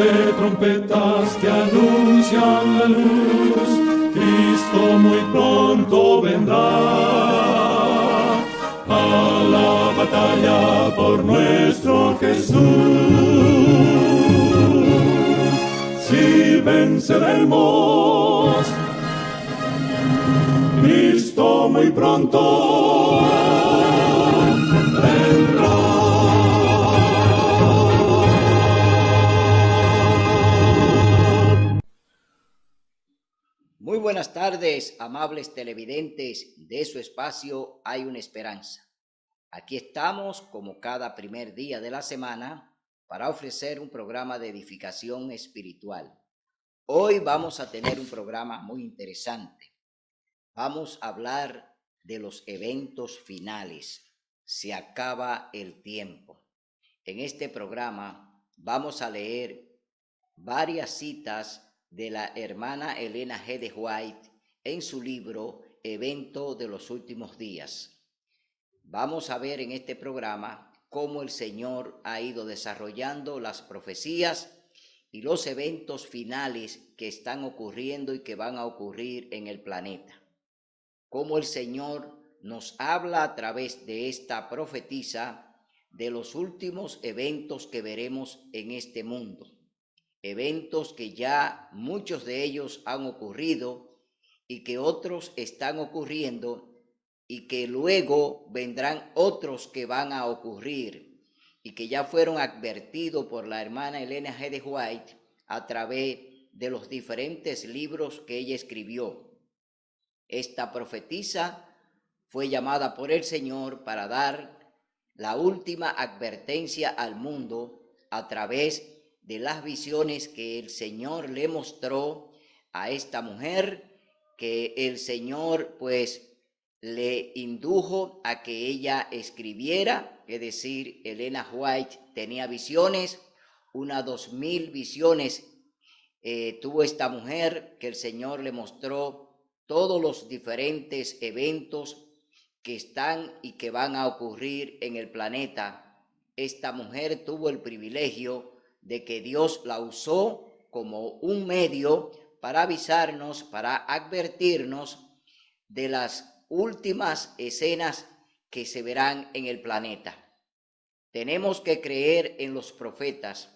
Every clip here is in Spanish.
de trompetas que anuncian la luz, Cristo muy pronto vendrá a la batalla por nuestro Jesús. Si venceremos, Cristo muy pronto vendrá. Muy buenas tardes, amables televidentes de su espacio Hay una Esperanza. Aquí estamos como cada primer día de la semana para ofrecer un programa de edificación espiritual. Hoy vamos a tener un programa muy interesante. Vamos a hablar de los eventos finales. Se acaba el tiempo. En este programa vamos a leer varias citas de la hermana Elena G. de White en su libro Evento de los Últimos Días. Vamos a ver en este programa cómo el Señor ha ido desarrollando las profecías y los eventos finales que están ocurriendo y que van a ocurrir en el planeta. Cómo el Señor nos habla a través de esta profetisa de los últimos eventos que veremos en este mundo. Eventos que ya muchos de ellos han ocurrido y que otros están ocurriendo y que luego vendrán otros que van a ocurrir y que ya fueron advertidos por la hermana Elena G. de White a través de los diferentes libros que ella escribió. Esta profetisa fue llamada por el Señor para dar la última advertencia al mundo a través de las visiones que el Señor le mostró a esta mujer, que el Señor pues le indujo a que ella escribiera, es decir, Elena White tenía visiones, unas 2000 visiones tuvo esta mujer, que el Señor le mostró todos los diferentes eventos que están y que van a ocurrir en el planeta. Esta mujer tuvo el privilegio de que Dios la usó como un medio para avisarnos, para advertirnos de las últimas escenas que se verán en el planeta. Tenemos que creer en los profetas.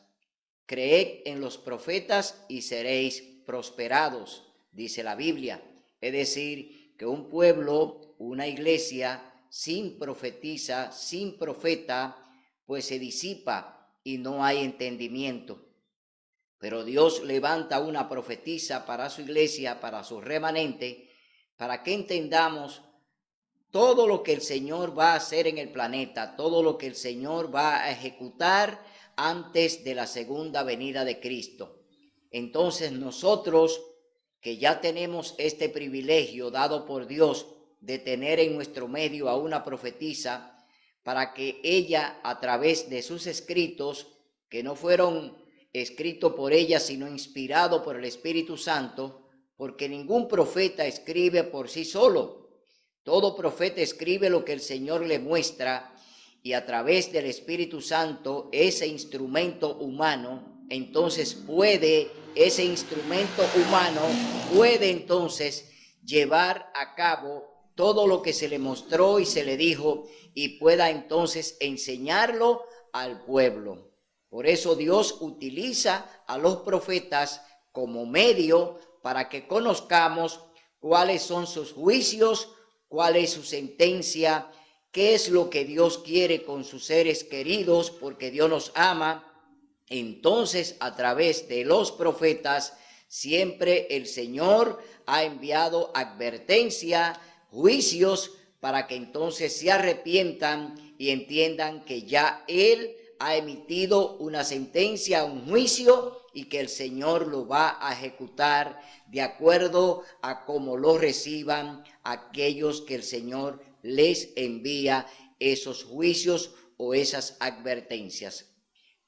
Creed en los profetas y seréis prosperados, dice la Biblia. Es decir, que un pueblo, una iglesia sin profetisa, sin profeta, pues se disipa y no hay entendimiento. Pero Dios levanta una profetisa para su iglesia, para su remanente, para que entendamos todo lo que el Señor va a hacer en el planeta, todo lo que el Señor va a ejecutar antes de la segunda venida de Cristo. Entonces nosotros, que ya tenemos este privilegio dado por Dios de tener en nuestro medio a una profetisa, para que ella, a través de sus escritos, que no fueron escritos por ella, sino inspirados por el Espíritu Santo, porque ningún profeta escribe por sí solo. Todo profeta escribe lo que el Señor le muestra, y a través del Espíritu Santo, ese instrumento humano, entonces ese instrumento humano puede entonces llevar a cabo todo lo que se le mostró y se le dijo, y pueda entonces enseñarlo al pueblo. Por eso Dios utiliza a los profetas como medio para que conozcamos cuáles son sus juicios, cuál es su sentencia, qué es lo que Dios quiere con sus seres queridos, porque Dios nos ama. Entonces, a través de los profetas, siempre el Señor ha enviado advertencia, juicios, para que entonces se arrepientan y entiendan que ya Él ha emitido una sentencia, un juicio, y que el Señor lo va a ejecutar de acuerdo a cómo lo reciban aquellos que el Señor les envía esos juicios o esas advertencias.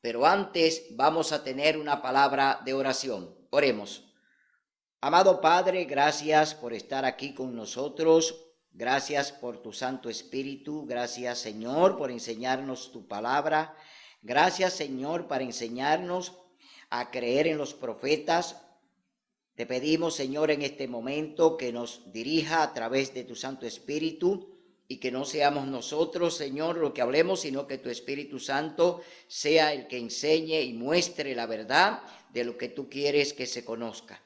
Pero antes vamos a tener una palabra de oración. Oremos. Amado Padre, gracias por estar aquí con nosotros. Gracias por tu Santo Espíritu. Gracias, Señor, por enseñarnos tu palabra. Gracias, Señor, para enseñarnos a creer en los profetas. Te pedimos, Señor, en este momento que nos dirija a través de tu Santo Espíritu y que no seamos nosotros, Señor, lo que hablemos, sino que tu Espíritu Santo sea el que enseñe y muestre la verdad de lo que tú quieres que se conozca.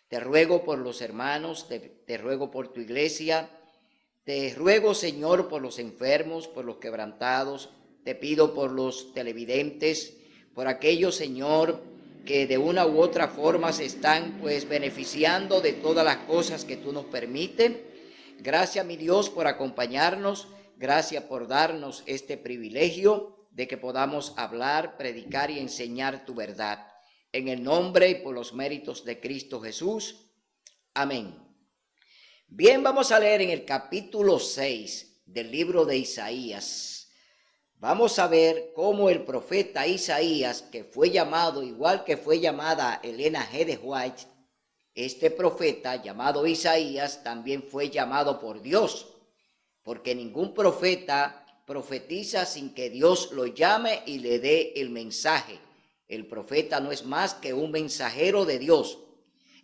Te ruego por los hermanos, te ruego por tu iglesia, te ruego, Señor, por los enfermos, por los quebrantados, te pido por los televidentes, por aquellos, Señor, que de una u otra forma se están beneficiando de todas las cosas que tú nos permites. Gracias, mi Dios, por acompañarnos, gracias por darnos este privilegio de que podamos hablar, predicar y enseñar tu verdad. En el nombre y por los méritos de Cristo Jesús. Amén. Bien, vamos a leer en el capítulo 6 del libro de Isaías. Vamos a ver cómo el profeta Isaías, que fue llamado, igual que fue llamada Elena G. de White, este profeta llamado Isaías también fue llamado por Dios, porque ningún profeta profetiza sin que Dios lo llame y le dé el mensaje. El profeta no es más que un mensajero de Dios.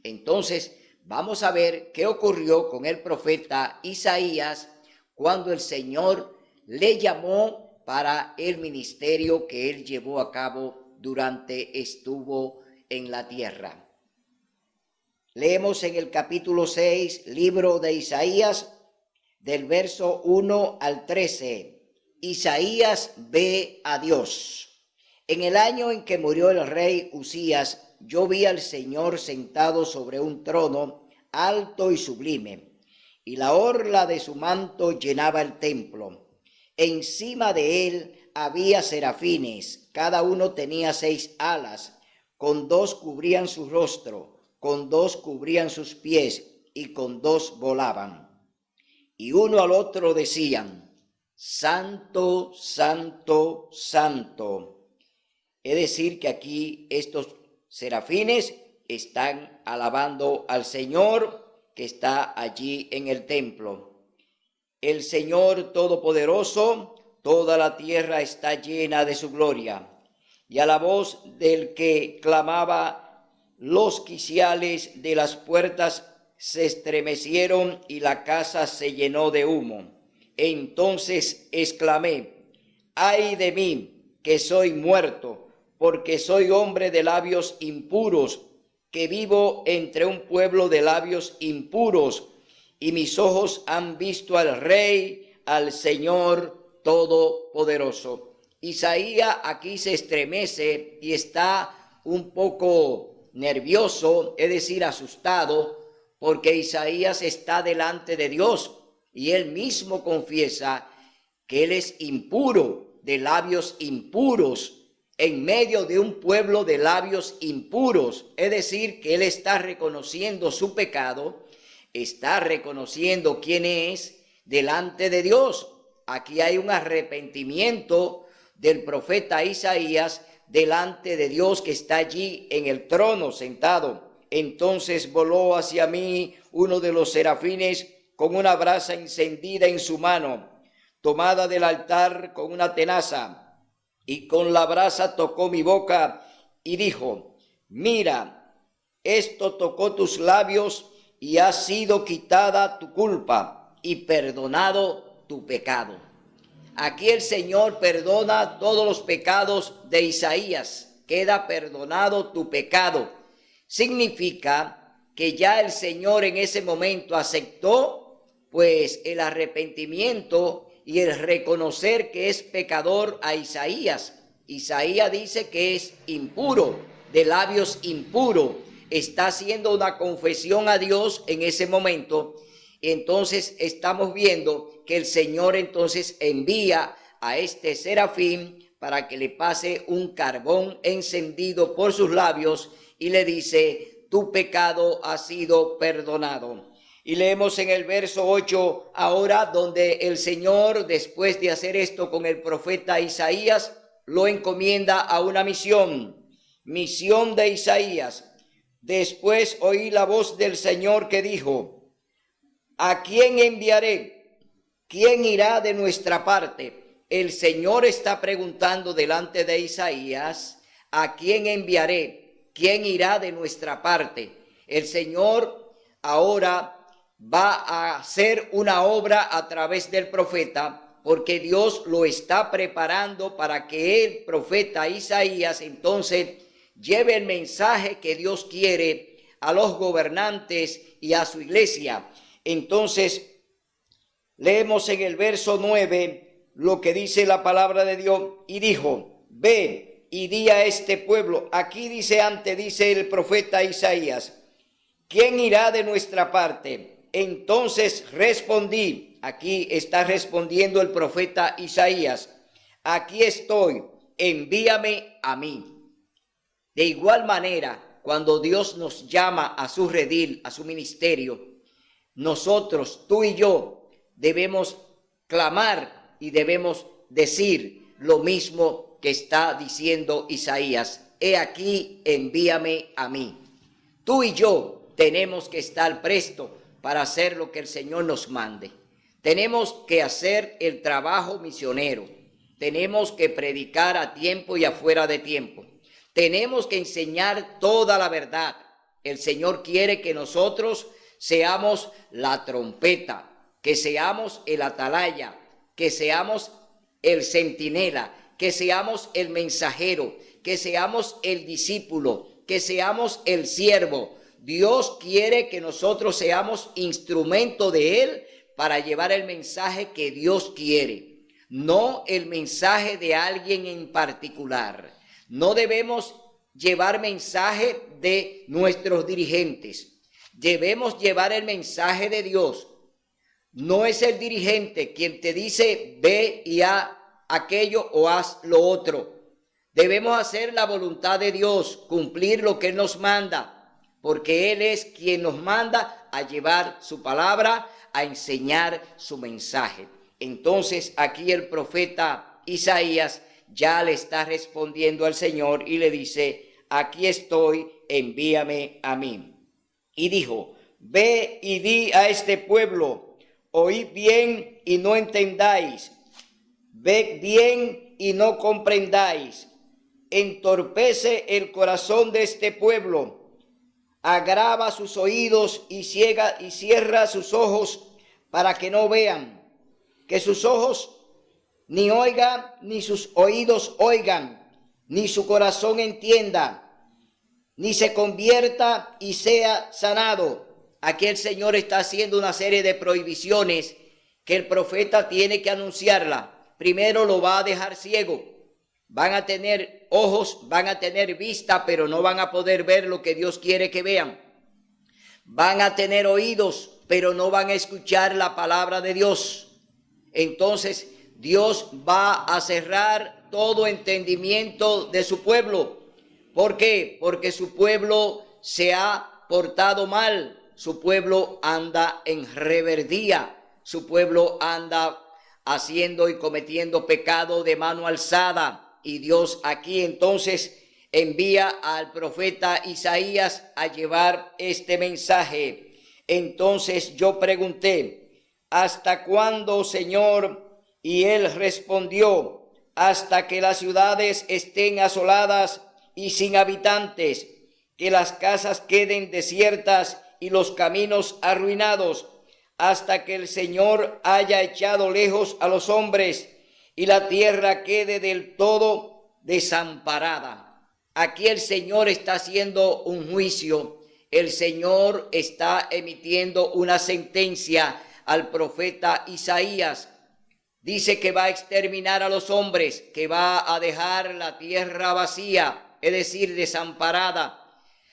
Entonces, vamos a ver qué ocurrió con el profeta Isaías cuando el Señor le llamó para el ministerio que él llevó a cabo durante estuvo en la tierra. Leemos en el capítulo 6, libro de Isaías, del verso 1 al 13. Isaías ve a Dios. En el año en que murió el rey Usías, yo vi al Señor sentado sobre un trono alto y sublime, y la orla de su manto llenaba el templo. Encima de él había serafines, cada uno tenía 6 alas, con 2 cubrían su rostro, con 2 cubrían sus pies, y con 2 volaban. Y uno al otro decían: Santo, Santo, Santo. Es decir, que aquí estos serafines están alabando al Señor que está allí en el templo. El Señor Todopoderoso, toda la tierra está llena de su gloria. Y a la voz del que clamaba, los quiciales de las puertas se estremecieron y la casa se llenó de humo. Entonces exclamé: ¡ay de mí, que soy muerto! Porque soy hombre de labios impuros, que vivo entre un pueblo de labios impuros, y mis ojos han visto al Rey, al Señor Todopoderoso. Isaías aquí se estremece y está un poco nervioso, es decir, asustado, porque Isaías está delante de Dios y él mismo confiesa que él es impuro, de labios impuros, en medio de un pueblo de labios impuros, es decir, que él está reconociendo su pecado, está reconociendo quién es delante de Dios. Aquí hay un arrepentimiento del profeta Isaías delante de Dios que está allí en el trono sentado. Entonces voló hacia mí uno de los serafines con una brasa encendida en su mano, tomada del altar con una tenaza, y con la brasa tocó mi boca y dijo: mira, esto tocó tus labios y ha sido quitada tu culpa y perdonado tu pecado. Aquí el Señor perdona todos los pecados de Isaías. Queda perdonado tu pecado. Significa que ya el Señor en ese momento aceptó pues el arrepentimiento y el reconocer que es pecador a Isaías. Isaías dice que es impuro, de labios impuros. Está haciendo una confesión a Dios en ese momento. Entonces estamos viendo que el Señor entonces envía a este serafín para que le pase un carbón encendido por sus labios y le dice: tu pecado ha sido perdonado. Y leemos en el verso 8 ahora, donde el Señor, después de hacer esto con el profeta Isaías, lo encomienda a una misión de Isaías. Después oí la voz del Señor que dijo: ¿a quién enviaré? ¿Quién irá de nuestra parte? El Señor está preguntando delante de Isaías: ¿a quién enviaré? ¿quién irá de nuestra parte? El Señor ahora va a hacer una obra a través del profeta, porque Dios lo está preparando para que el profeta Isaías entonces lleve el mensaje que Dios quiere a los gobernantes y a su iglesia. Entonces, leemos en el verso 9 lo que dice la palabra de Dios, y dijo, ve y di a este pueblo. Aquí dice el profeta Isaías, ¿quién irá de nuestra parte? Entonces respondí, aquí está respondiendo el profeta Isaías, aquí estoy, envíame a mí. De igual manera, cuando Dios nos llama a su redil, a su ministerio, nosotros, tú y yo, debemos clamar y debemos decir lo mismo que está diciendo Isaías. He aquí, envíame a mí. Tú y yo tenemos que estar prestos para hacer lo que el Señor nos mande. Tenemos que hacer el trabajo misionero. Tenemos que predicar a tiempo y afuera de tiempo. Tenemos que enseñar toda la verdad. El Señor quiere que nosotros seamos la trompeta, que seamos el atalaya, que seamos el centinela, que seamos el mensajero, que seamos el discípulo, que seamos el siervo. Dios quiere que nosotros seamos instrumento de Él para llevar el mensaje que Dios quiere, no el mensaje de alguien en particular. No debemos llevar mensaje de nuestros dirigentes, debemos llevar el mensaje de Dios. No es el dirigente quien te dice ve y haz aquello o haz lo otro. Debemos hacer la voluntad de Dios, cumplir lo que Él nos manda, porque Él es quien nos manda a llevar su palabra, a enseñar su mensaje. Entonces aquí el profeta Isaías ya le está respondiendo al Señor y le dice, aquí estoy, envíame a mí. Y dijo, ve y di a este pueblo, oíd bien y no entendáis, ved bien y no comprendáis, entorpece el corazón de este pueblo, agrava sus oídos y cierra sus ojos para que no vean, que sus ojos ni oigan, ni sus oídos oigan, ni su corazón entienda, ni se convierta y sea sanado. Aquí el Señor está haciendo una serie de prohibiciones que el profeta tiene que anunciarla. Primero lo va a dejar ciego. Van a tener ojos, van a tener vista, pero no van a poder ver lo que Dios quiere que vean. Van a tener oídos, pero no van a escuchar la palabra de Dios. Entonces Dios va a cerrar todo entendimiento de su pueblo. ¿Por qué? Porque su pueblo se ha portado mal. Su pueblo anda en rebeldía. Su pueblo anda haciendo y cometiendo pecado de mano alzada. Y Dios aquí entonces envía al profeta Isaías a llevar este mensaje. Entonces yo pregunté, ¿hasta cuándo, Señor? Y él respondió, hasta que las ciudades estén asoladas y sin habitantes, que las casas queden desiertas y los caminos arruinados, hasta que el Señor haya echado lejos a los hombres y la tierra quede del todo desamparada. Aquí el Señor está haciendo un juicio, el Señor está emitiendo una sentencia al profeta Isaías. Dice que va a exterminar a los hombres, que va a dejar la tierra vacía, es decir, desamparada.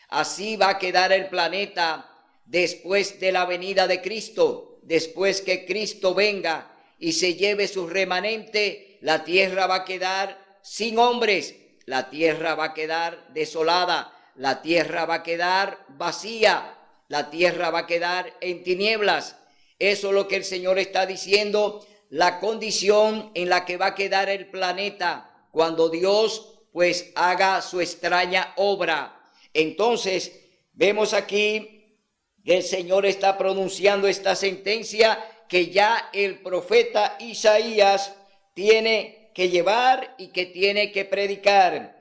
Así va a quedar el planeta después de la venida de Cristo. Después que Cristo venga y se lleve su remanente, la tierra va a quedar sin hombres, la tierra va a quedar desolada, la tierra va a quedar vacía, la tierra va a quedar en tinieblas. Eso es lo que el Señor está diciendo, la condición en la que va a quedar el planeta cuando Dios pues haga su extraña obra. Entonces vemos aquí que el Señor está pronunciando esta sentencia que ya el profeta Isaías tiene que llevar y que tiene que predicar.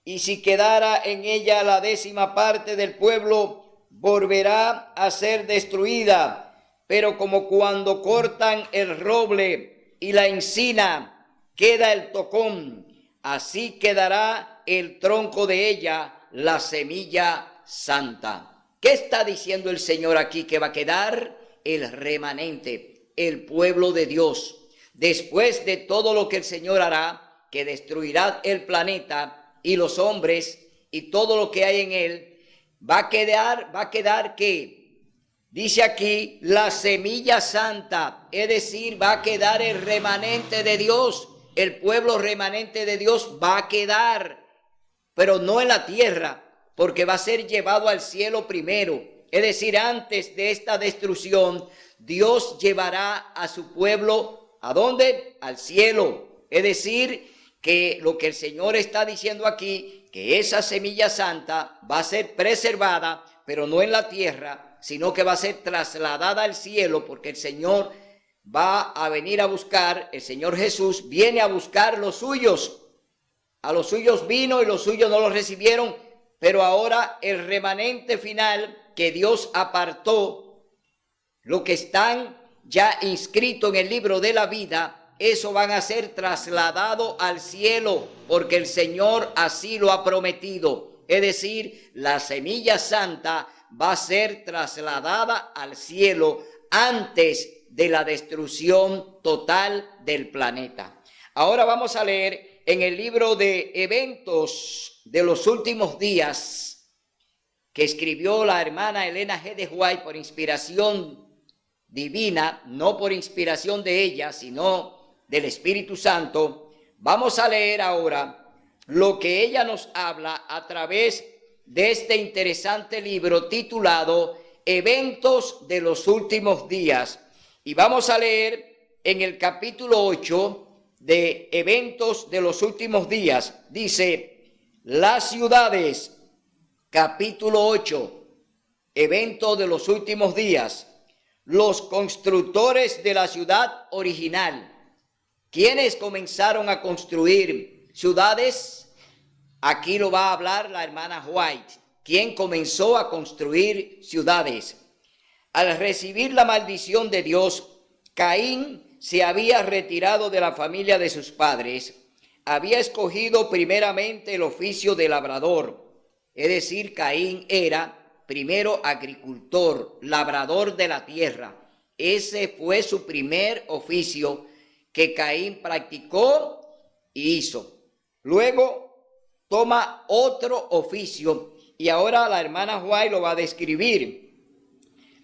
y si quedara en ella la 10ª parte del pueblo, volverá a ser destruida. Pero como cuando cortan el roble y la encina, queda el tocón, así quedará el tronco de ella, la semilla santa. ¿Qué está diciendo el Señor aquí? Que va a quedar el remanente, el pueblo de Dios. Después de todo lo que el Señor hará, que destruirá el planeta y los hombres y todo lo que hay en él, va a quedar ¿qué? Dice aquí, la semilla santa, es decir, va a quedar el remanente de Dios, el pueblo remanente de Dios va a quedar, pero no en la tierra, porque va a ser llevado al cielo primero. Es decir, antes de esta destrucción, Dios llevará a su pueblo, ¿a dónde? Al cielo. Es decir, que lo que el Señor está diciendo aquí, que esa semilla santa va a ser preservada, pero no en la tierra, sino que va a ser trasladada al cielo, porque el Señor va a venir a buscar, el Señor Jesús viene a buscar los suyos. A los suyos vino y los suyos no los recibieron, pero ahora el remanente final que Dios apartó, lo que están ya inscritos en el libro de la vida, eso van a ser trasladados al cielo, porque el Señor así lo ha prometido. Es decir, la semilla santa va a ser trasladada al cielo antes de la destrucción total del planeta. Ahora vamos a leer en el libro de Eventos de los Últimos Días, que escribió la hermana Elena G. de White por inspiración divina, no por inspiración de ella, sino del Espíritu Santo. Vamos a leer ahora lo que ella nos habla a través de este interesante libro titulado Eventos de los Últimos Días. Y vamos a leer en el capítulo 8 de Eventos de los Últimos Días. Dice, las ciudades, capítulo 8, Eventos de los Últimos Días. Los constructores de la ciudad original. ¿Quiénes comenzaron a construir ciudades? Aquí lo va a hablar la hermana White. ¿Quién comenzó a construir ciudades? Al recibir la maldición de Dios, Caín se había retirado de la familia de sus padres. Había escogido primeramente el oficio de labrador. Es decir, Caín era primero agricultor, labrador de la tierra. Ese fue su primer oficio que Caín practicó y hizo. Luego toma otro oficio y ahora la hermana White lo va a describir.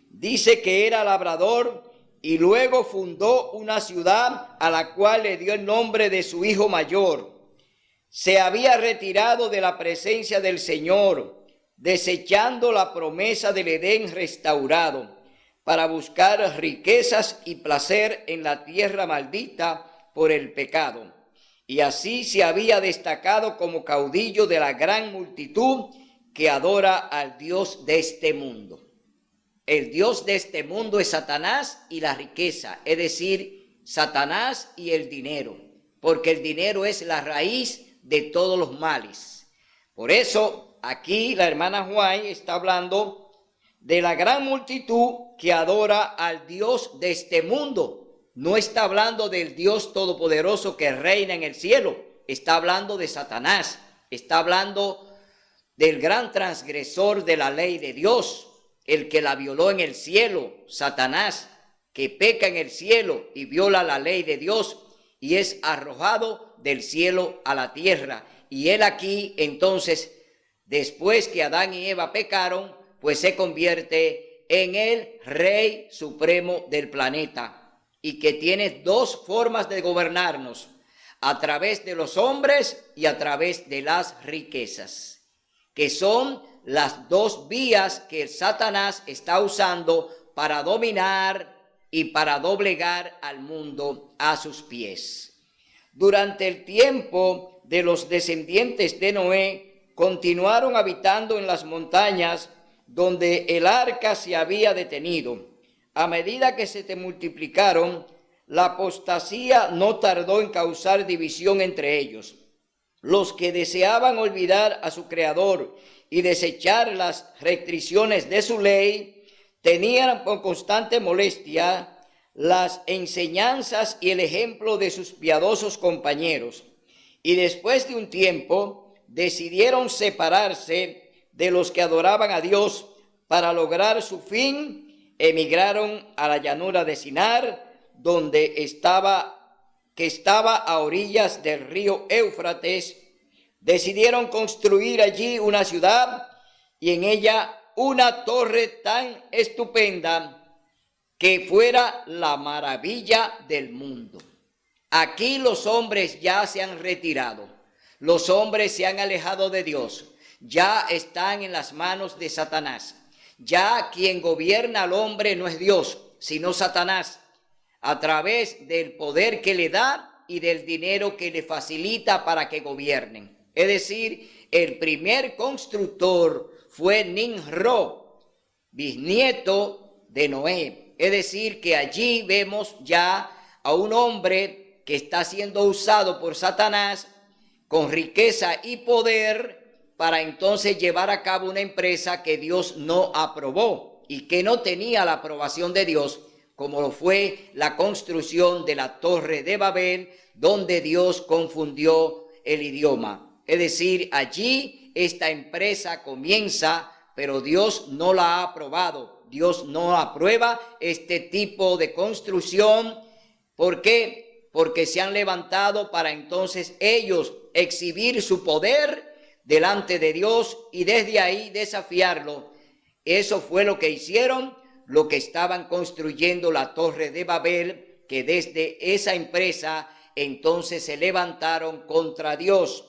Dice que era labrador y luego fundó una ciudad a la cual le dio el nombre de su hijo mayor. Se había retirado de la presencia del Señor, desechando la promesa del Edén restaurado, para buscar riquezas y placer en la tierra maldita por el pecado. Y así se había destacado como caudillo de la gran multitud que adora al Dios de este mundo. El Dios de este mundo es Satanás y la riqueza, es decir, Satanás y el dinero, porque el dinero es la raíz de todos los males. Por eso, aquí la hermana White está hablando de la gran multitud que adora al Dios de este mundo. No está hablando del Dios todopoderoso que reina en el cielo, está hablando de Satanás, está hablando del gran transgresor de la ley de Dios, el que la violó en el cielo, Satanás, que peca en el cielo y viola la ley de Dios y es arrojado del cielo a la tierra. Y él aquí, entonces, después que Adán y Eva pecaron, pues se convierte en el Rey Supremo del planeta y que tiene dos formas de gobernarnos, a través de los hombres y a través de las riquezas, que son las dos vías que Satanás está usando para dominar y para doblegar al mundo a sus pies. Durante el tiempo de los descendientes de Noé, continuaron habitando en las montañas donde el arca se había detenido. A medida que se multiplicaron, la apostasía no tardó en causar división entre ellos. Los que deseaban olvidar a su Creador y desechar las restricciones de su ley, tenían con constante molestia las enseñanzas y el ejemplo de sus piadosos compañeros. Y después de un tiempo decidieron separarse de los que adoraban a Dios. Para lograr su fin, emigraron a la llanura de Sinar, que estaba a orillas del río Éufrates. Decidieron construir allí una ciudad y en ella una torre tan estupenda que fuera la maravilla del mundo. Aquí los hombres ya se han retirado, los hombres se han alejado de Dios, ya están en las manos de Satanás. Ya quien gobierna al hombre no es Dios, sino Satanás, a través del poder que le da y del dinero que le facilita para que gobiernen. Es decir, el primer constructor fue Nimrod, bisnieto de Noé. Es decir, que allí vemos ya a un hombre que está siendo usado por Satanás con riqueza y poder para entonces llevar a cabo una empresa que Dios no aprobó y que no tenía la aprobación de Dios, como lo fue la construcción de la Torre de Babel, donde Dios confundió el idioma. Es decir, allí esta empresa comienza, pero Dios no la ha aprobado. Dios no aprueba este tipo de construcción. ¿Por qué? Porque se han levantado para entonces ellos exhibir su poder delante de Dios y desde ahí desafiarlo. Eso fue lo que hicieron, lo que estaban construyendo la Torre de Babel, que desde esa empresa entonces se levantaron contra Dios.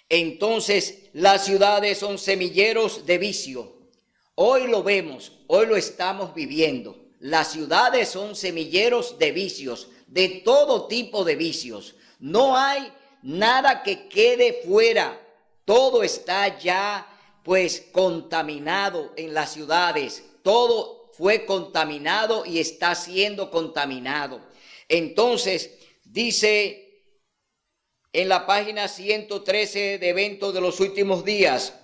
Entonces las ciudades son semilleros de vicio. Hoy lo vemos, hoy lo estamos viviendo. Las ciudades son semilleros de vicios, de todo tipo de vicios. No hay nada que quede fuera. Todo está ya pues contaminado en las ciudades. Todo fue contaminado y está siendo contaminado. Entonces dice en la página 113 de Eventos de los Últimos Días: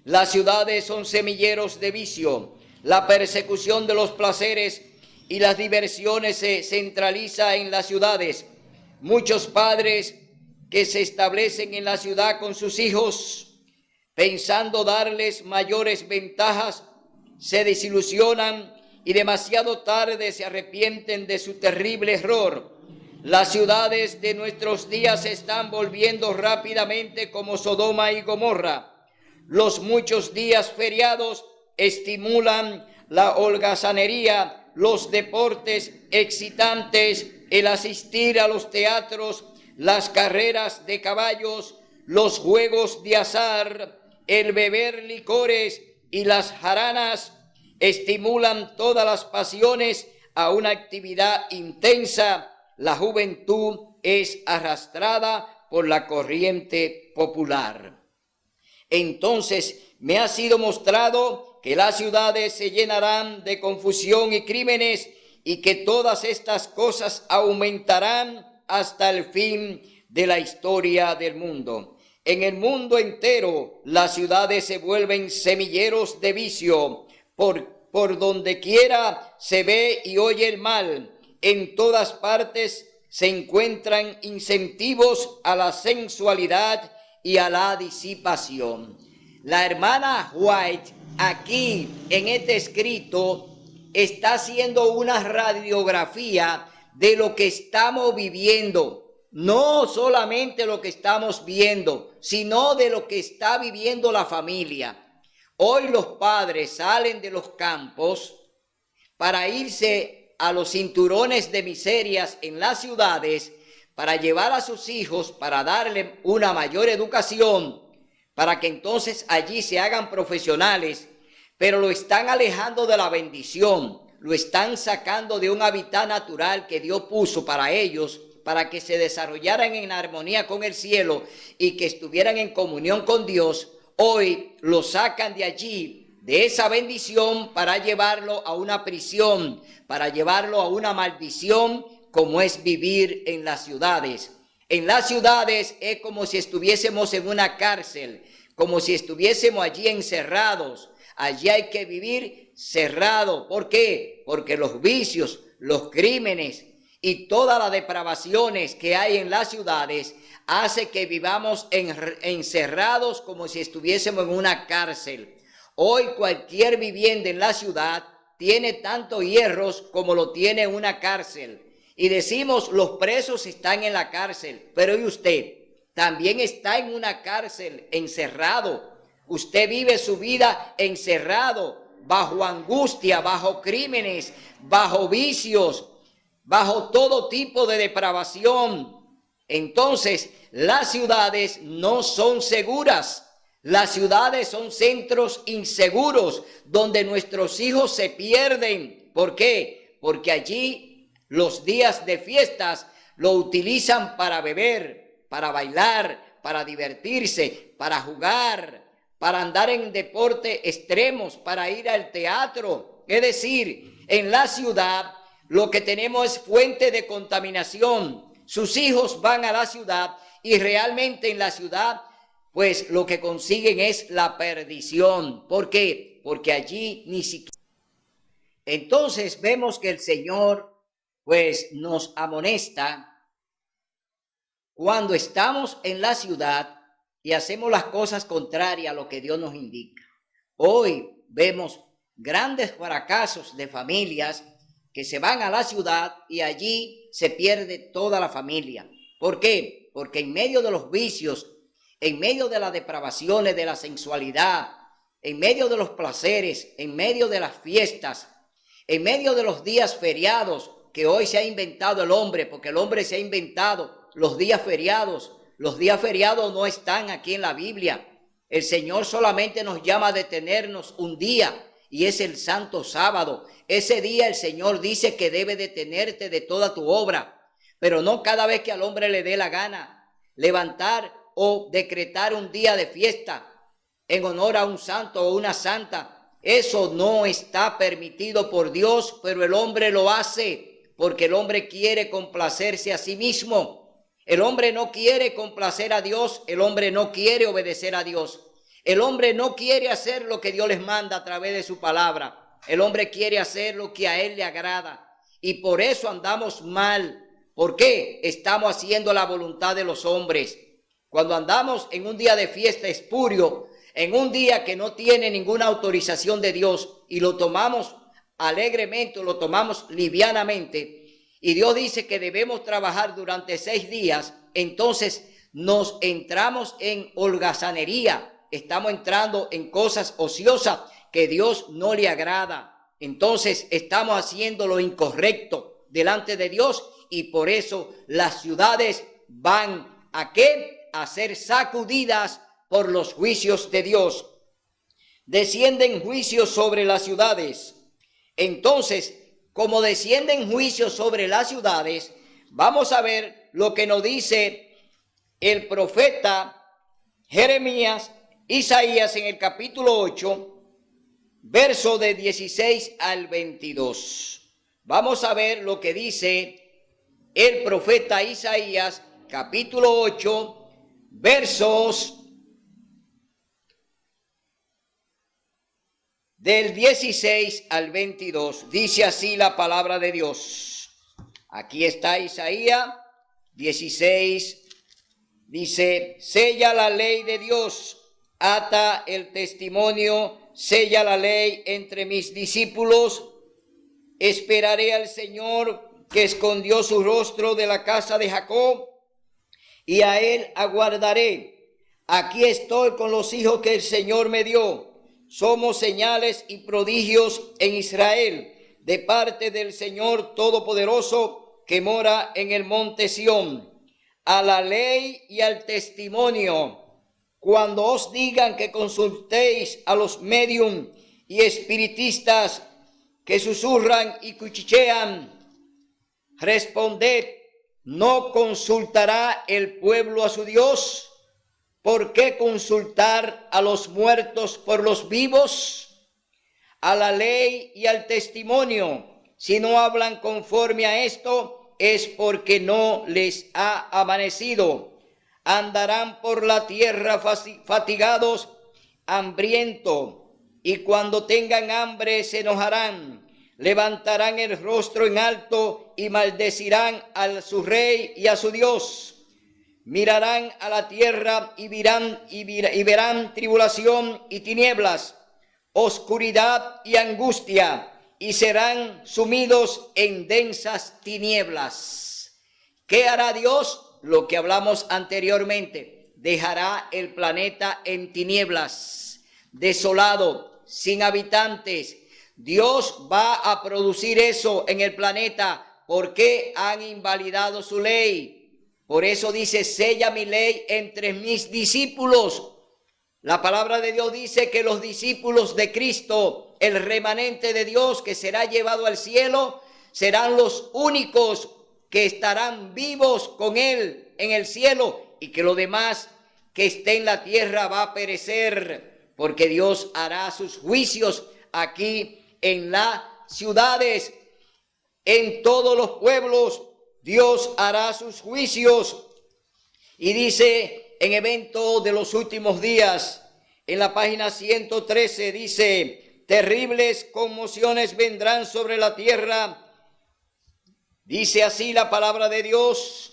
las ciudades son semilleros de vicio. La persecución de los placeres y las diversiones se centraliza en las ciudades. Muchos padres que se establecen en la ciudad con sus hijos, pensando darles mayores ventajas, se desilusionan y demasiado tarde se arrepienten de su terrible error. Las ciudades de nuestros días se están volviendo rápidamente como Sodoma y Gomorra. Los muchos días feriados estimulan la holgazanería, los deportes excitantes, el asistir a los teatros, las carreras de caballos, los juegos de azar, el beber licores y las jaranas estimulan todas las pasiones a una actividad intensa. La juventud es arrastrada por la corriente popular. Entonces me ha sido mostrado que las ciudades se llenarán de confusión y crímenes y que todas estas cosas aumentarán hasta el fin de la historia del mundo. En el mundo entero las ciudades se vuelven semilleros de vicio. Por donde quiera se ve y oye el mal. En todas partes se encuentran incentivos a la sensualidad y a la disipación. La hermana White aquí en este escrito está haciendo una radiografía de lo que estamos viviendo. No solamente lo que estamos viendo, sino de lo que está viviendo la familia. Hoy los padres salen de los campos para irse a los cinturones de miserias en las ciudades, para llevar a sus hijos, para darle una mayor educación, para que entonces allí se hagan profesionales, pero lo están alejando de la bendición, lo están sacando de un hábitat natural que Dios puso para ellos, para que se desarrollaran en armonía con el cielo y que estuvieran en comunión con Dios. Hoy lo sacan de allí, de esa bendición, para llevarlo a una prisión, para llevarlo a una maldición, como es vivir en las ciudades. En las ciudades es como si estuviésemos en una cárcel, como si estuviésemos allí encerrados. Allí hay que vivir cerrado. ¿Por qué? Porque los vicios, los crímenes y todas las depravaciones que hay en las ciudades hace que vivamos encerrados como si estuviésemos en una cárcel. Hoy cualquier vivienda en la ciudad tiene tantos hierros como lo tiene una cárcel. Y decimos, los presos están en la cárcel, pero ¿y usted? También está en una cárcel, encerrado. Usted vive su vida encerrado, bajo angustia, bajo crímenes, bajo vicios, bajo todo tipo de depravación. Entonces, las ciudades no son seguras. Las ciudades son centros inseguros donde nuestros hijos se pierden. ¿Por qué? Porque allí los días de fiestas lo utilizan para beber, para bailar, para divertirse, para jugar, para andar en deporte extremos, para ir al teatro. Es decir, en la ciudad lo que tenemos es fuente de contaminación. Sus hijos van a la ciudad y realmente en la ciudad pues lo que consiguen es la perdición. ¿Por qué? Porque allí ni siquiera. Entonces vemos que el Señor pues nos amonesta cuando estamos en la ciudad y hacemos las cosas contrarias a lo que Dios nos indica. Hoy vemos grandes fracasos de familias que se van a la ciudad y allí se pierde toda la familia. ¿Por qué? Porque en medio de los vicios, en medio de las depravaciones de la sensualidad, en medio de los placeres, en medio de las fiestas, en medio de los días feriados que hoy se ha inventado el hombre, porque el hombre se ha inventado los días feriados. Los días feriados no están aquí en la Biblia. El Señor solamente nos llama a detenernos un día y es el santo sábado. Ese día el Señor dice que debe detenerte de toda tu obra, pero no cada vez que al hombre le dé la gana levantar o decretar un día de fiesta en honor a un santo o una santa. Eso no está permitido por Dios, pero el hombre lo hace porque el hombre quiere complacerse a sí mismo. El hombre no quiere complacer a Dios, el hombre no quiere obedecer a Dios. El hombre no quiere hacer lo que Dios les manda a través de su palabra. El hombre quiere hacer lo que a él le agrada y por eso andamos mal. ¿Por qué? Estamos haciendo la voluntad de los hombres. Cuando andamos en un día de fiesta espurio, en un día que no tiene ninguna autorización de Dios y lo tomamos alegremente, lo tomamos livianamente, y Dios dice que debemos trabajar durante 6 días, entonces nos entramos en holgazanería, estamos entrando en cosas ociosas que Dios no le agrada. Entonces estamos haciendo lo incorrecto delante de Dios y por eso las ciudades van ¿a qué? A ser sacudidas por los juicios de Dios. Descienden juicios sobre las ciudades. Entonces, como descienden juicios sobre las ciudades, vamos a ver lo que nos dice el profeta Jeremías, Isaías en el capítulo 8, verso de 16 al 22. Vamos a ver lo que dice el profeta Isaías, capítulo 8, versos del 16 al 22, dice así la palabra de Dios. Aquí está Isaías 16, dice, sella la ley de Dios, ata el testimonio, sella la ley entre mis discípulos. Esperaré al Señor que escondió su rostro de la casa de Jacob, y a él aguardaré. Aquí estoy con los hijos que el Señor me dio. Somos señales y prodigios en Israel, de parte del Señor Todopoderoso que mora en el monte Sión. A la ley y al testimonio, cuando os digan que consultéis a los medium y espiritistas que susurran y cuchichean, responded, ¿no consultará el pueblo a su Dios? ¿Por qué consultar a los muertos por los vivos? A la ley y al testimonio, si no hablan conforme a esto, es porque no les ha amanecido. Andarán por la tierra fatigados, hambrientos, y cuando tengan hambre se enojarán. Levantarán el rostro en alto y maldecirán a su rey y a su Dios. Mirarán a la tierra y verán tribulación y tinieblas, oscuridad y angustia, y serán sumidos en densas tinieblas. ¿Qué hará Dios? Lo que hablamos anteriormente. Dejará el planeta en tinieblas, desolado, sin habitantes. Dios va a producir eso en el planeta porque han invalidado su ley. Por eso dice, sella mi ley entre mis discípulos. La palabra de Dios dice que los discípulos de Cristo, el remanente de Dios que será llevado al cielo, serán los únicos que estarán vivos con Él en el cielo, y que lo demás que esté en la tierra va a perecer, porque Dios hará sus juicios aquí en las ciudades, en todos los pueblos. Dios hará sus juicios. Y dice en Evento de los Últimos Días, en la página 113, dice, terribles conmociones vendrán sobre la tierra. Dice así la palabra de Dios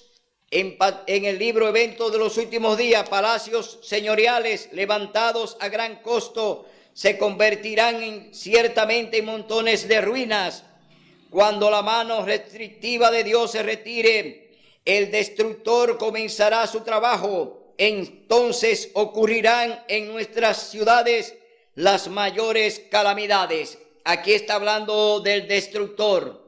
en el libro Evento de los Últimos Días: palacios señoriales levantados a gran costo se convertirán ciertamente en montones de ruinas. Cuando la mano restrictiva de Dios se retire, el destructor comenzará su trabajo. Entonces ocurrirán en nuestras ciudades las mayores calamidades. Aquí está hablando del destructor.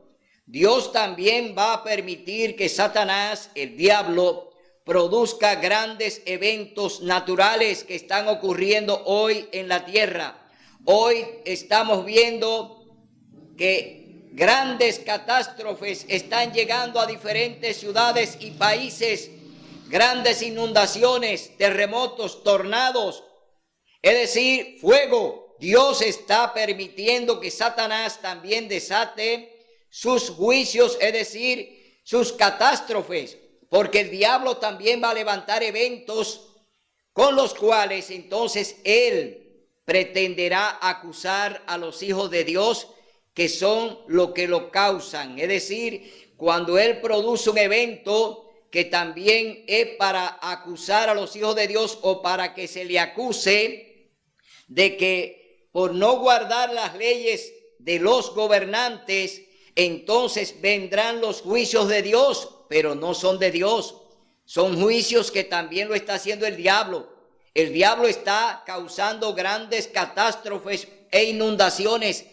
Dios también va a permitir que Satanás, el diablo, produzca grandes eventos naturales que están ocurriendo hoy en la tierra. Hoy estamos viendo que grandes catástrofes están llegando a diferentes ciudades y países, grandes inundaciones, terremotos, tornados, es decir, fuego. Dios está permitiendo que Satanás también desate sus juicios, es decir, sus catástrofes, porque el diablo también va a levantar eventos con los cuales entonces él pretenderá acusar a los hijos de Dios, que son los que lo causan. Es decir, cuando él produce un evento que también es para acusar a los hijos de Dios, o para que se le acuse de que por no guardar las leyes de los gobernantes, entonces vendrán los juicios de Dios, pero no son de Dios. Son juicios que también lo está haciendo el diablo. El diablo está causando grandes catástrofes e inundaciones.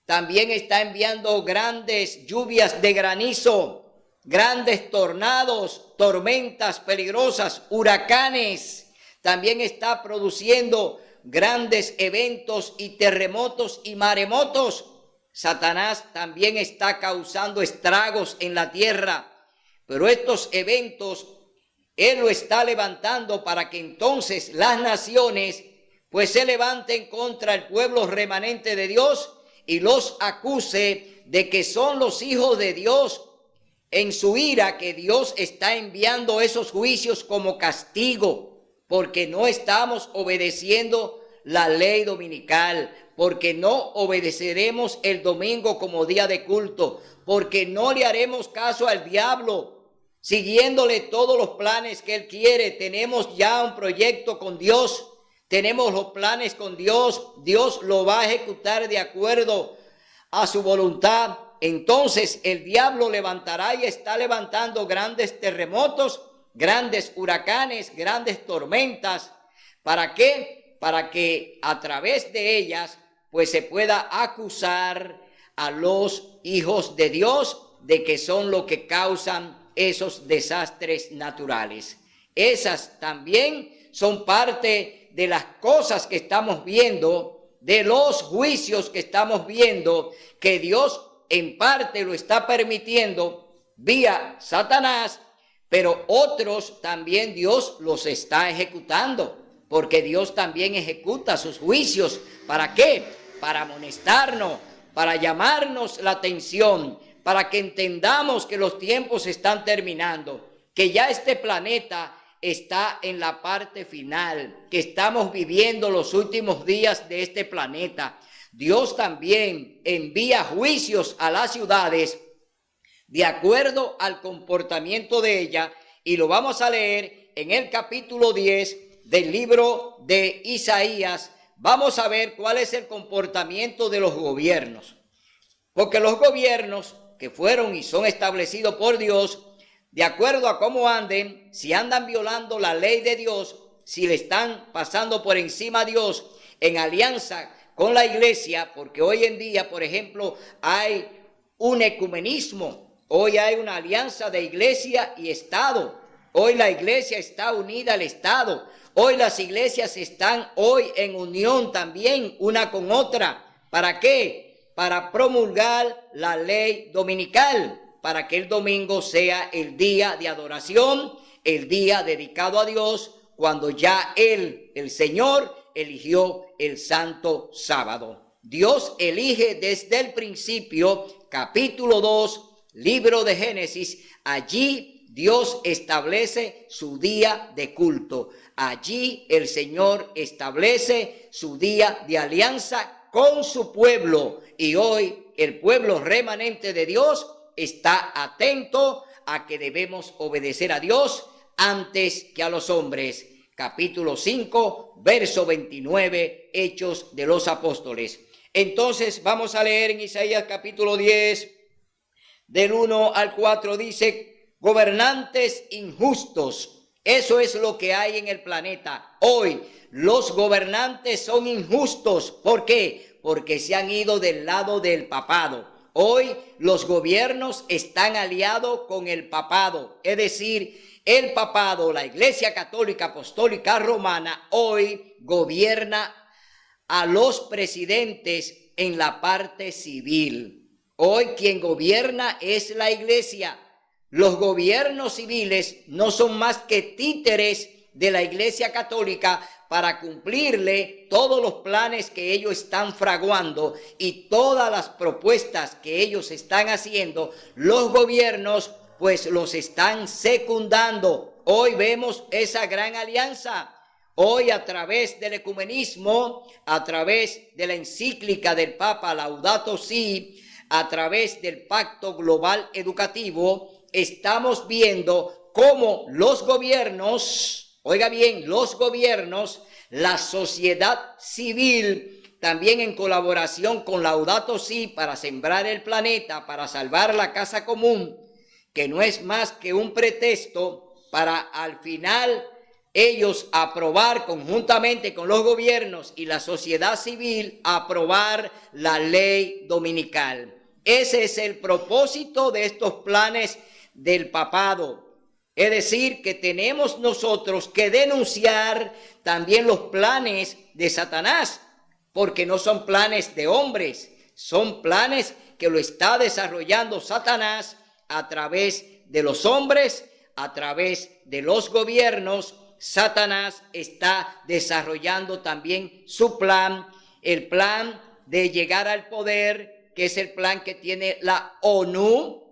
También está enviando grandes lluvias de granizo, grandes tornados, tormentas peligrosas, huracanes. También está produciendo grandes eventos y terremotos y maremotos. Satanás también está causando estragos en la tierra. Pero estos eventos él lo está levantando para que entonces las naciones pues se levanten contra el pueblo remanente de Dios y los acuse de que son los hijos de Dios en su ira, que Dios está enviando esos juicios como castigo, porque no estamos obedeciendo la ley dominical, porque no obedeceremos el domingo como día de culto, porque no le haremos caso al diablo, siguiéndole todos los planes que él quiere. Tenemos ya un proyecto con Dios. Tenemos los planes con Dios. Dios lo va a ejecutar de acuerdo a su voluntad. Entonces el diablo levantará y está levantando grandes terremotos, grandes huracanes, grandes tormentas. ¿Para qué? Para que a través de ellas pues se pueda acusar a los hijos de Dios de que son los que causan esos desastres naturales. Esas también son parte de las cosas que estamos viendo, de los juicios que estamos viendo, que Dios en parte lo está permitiendo vía Satanás, pero otros también Dios los está ejecutando, porque Dios también ejecuta sus juicios. ¿Para qué? Para amonestarnos, para llamarnos la atención, para que entendamos que los tiempos están terminando, que ya este planeta está en la parte final, que estamos viviendo los últimos días de este planeta. Dios también envía juicios a las ciudades de acuerdo al comportamiento de ella, y lo vamos a leer en el capítulo 10 del libro de Isaías. Vamos a ver cuál es el comportamiento de los gobiernos, porque los gobiernos que fueron y son establecidos por Dios, de acuerdo a cómo anden, si andan violando la ley de Dios, si le están pasando por encima a Dios en alianza con la iglesia, porque hoy en día, por ejemplo, hay un ecumenismo, hoy hay una alianza de iglesia y Estado, hoy la iglesia está unida al Estado, hoy las iglesias están hoy en unión también una con otra. ¿Para qué? Para promulgar la ley dominical, para que el domingo sea el día de adoración, el día dedicado a Dios, cuando ya el Señor eligió el santo sábado. Dios elige desde el principio, capítulo 2, libro de Génesis. Allí Dios establece su día de culto. Allí el Señor establece su día de alianza con su pueblo. Y hoy el pueblo remanente de Dios está atento a que debemos obedecer a Dios antes que a los hombres. Capítulo 5, verso 29, Hechos de los Apóstoles. Entonces vamos a leer en Isaías capítulo 10, del 1 al 4, dice: gobernantes injustos. Eso es lo que hay en el planeta hoy. Los gobernantes son injustos. ¿Por qué? Porque se han ido del lado del papado. Hoy los gobiernos están aliados con el papado, es decir, el papado, la Iglesia Católica Apostólica Romana, hoy gobierna a los presidentes en la parte civil. Hoy quien gobierna es la Iglesia. Los gobiernos civiles no son más que títeres de la Iglesia Católica para cumplirle todos los planes que ellos están fraguando y todas las propuestas que ellos están haciendo. Los gobiernos pues los están secundando. Hoy vemos esa gran alianza. Hoy, a través del ecumenismo, a través de la encíclica del Papa Laudato Si, a través del Pacto Global Educativo, estamos viendo cómo los gobiernos, oiga bien, los gobiernos, la sociedad civil, también en colaboración con Laudato Si para sembrar el planeta, para salvar la casa común, que no es más que un pretexto para al final ellos aprobar conjuntamente con los gobiernos y la sociedad civil, aprobar la ley dominical. Ese es el propósito de estos planes del papado. Es decir, que tenemos nosotros que denunciar también los planes de Satanás, porque no son planes de hombres, son planes que lo está desarrollando Satanás a través de los hombres, a través de los gobiernos. Satanás está desarrollando también su plan, el plan de llegar al poder, que es el plan que tiene la ONU,